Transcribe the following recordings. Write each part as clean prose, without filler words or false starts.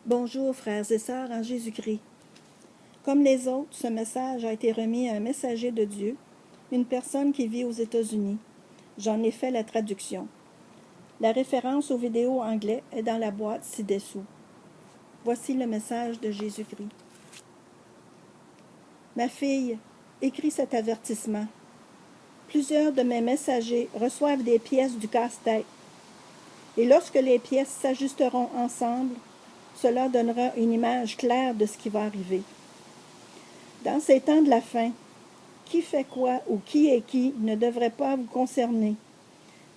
Bonjour frères et sœurs en Jésus-Christ. Comme les autres, ce message a été remis à un messager de Dieu, une personne qui vit aux États-Unis. J'en ai fait la traduction. La référence aux vidéos anglais est dans la boîte ci-dessous. Voici le message de Jésus-Christ. Ma fille, écris cet avertissement. Plusieurs de mes messagers reçoivent des pièces du casse-tête. Et lorsque les pièces s'ajusteront ensemble, cela donnera une image claire de ce qui va arriver. Dans ces temps de la fin, qui fait quoi ou qui est qui ne devrait pas vous concerner.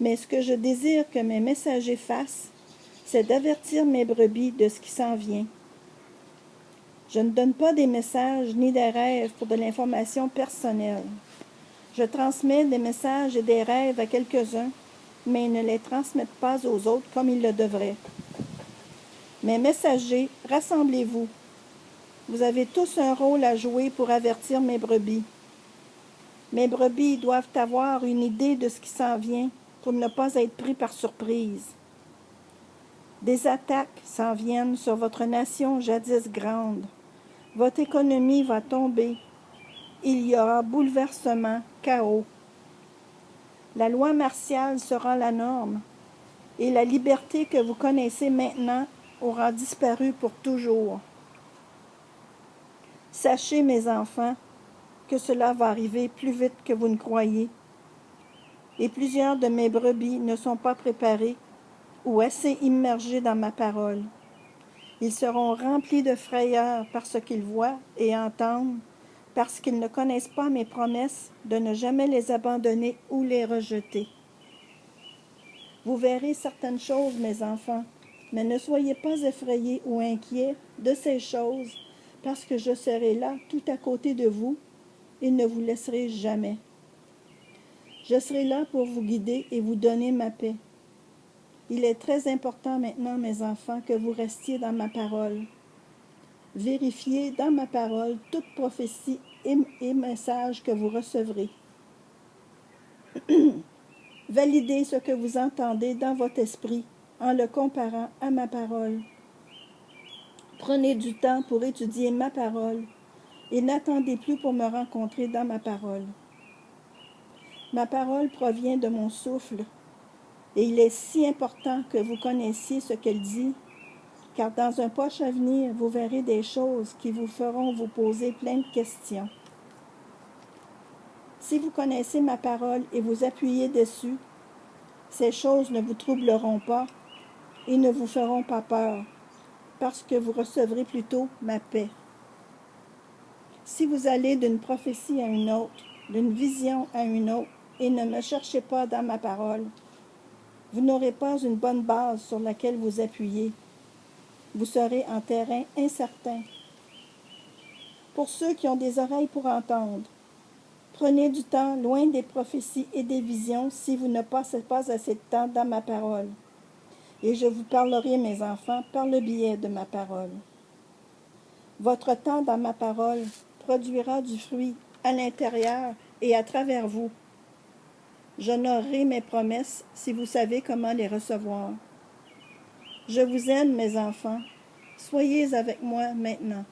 Mais ce que je désire que mes messagers fassent, c'est d'avertir mes brebis de ce qui s'en vient. Je ne donne pas des messages ni des rêves pour de l'information personnelle. Je transmets des messages et des rêves à quelques-uns, mais ils ne les transmettent pas aux autres comme ils le devraient. Mes messagers, rassemblez-vous. Vous avez tous un rôle à jouer pour avertir mes brebis. Mes brebis doivent avoir une idée de ce qui s'en vient pour ne pas être pris par surprise. Des attaques s'en viennent sur votre nation jadis grande. Votre économie va tomber. Il y aura bouleversement, chaos. La loi martiale sera la norme et la liberté que vous connaissez maintenant aura disparu pour toujours. Sachez, mes enfants, que cela va arriver plus vite que vous ne croyez. Et plusieurs de mes brebis ne sont pas préparés ou assez immergés dans ma parole. Ils seront remplis de frayeur par ce qu'ils voient et entendent, parce qu'ils ne connaissent pas mes promesses de ne jamais les abandonner ou les rejeter. Vous verrez certaines choses, mes enfants, mais ne soyez pas effrayés ou inquiets de ces choses, parce que je serai là tout à côté de vous et ne vous laisserai jamais. Je serai là pour vous guider et vous donner ma paix. Il est très important maintenant, mes enfants, que vous restiez dans ma parole. Vérifiez dans ma parole toute prophétie et message que vous recevrez. Validez ce que vous entendez dans votre esprit en le comparant à ma parole. Prenez du temps pour étudier ma parole et n'attendez plus pour me rencontrer dans ma parole. Ma parole provient de mon souffle et il est si important que vous connaissiez ce qu'elle dit, car dans un proche avenir, vous verrez des choses qui vous feront vous poser plein de questions. Si vous connaissez ma parole et vous appuyez dessus, ces choses ne vous troubleront pas et ne vous feront pas peur, parce que vous recevrez plutôt ma paix. Si vous allez d'une prophétie à une autre, d'une vision à une autre, et ne me cherchez pas dans ma parole, vous n'aurez pas une bonne base sur laquelle vous appuyer. Vous serez en terrain incertain. Pour ceux qui ont des oreilles pour entendre, prenez du temps loin des prophéties et des visions si vous ne passez pas assez de temps dans ma parole. Et je vous parlerai, mes enfants, par le biais de ma parole. Votre temps dans ma parole produira du fruit à l'intérieur et à travers vous. J'honorerai mes promesses si vous savez comment les recevoir. Je vous aime, mes enfants. Soyez avec moi maintenant.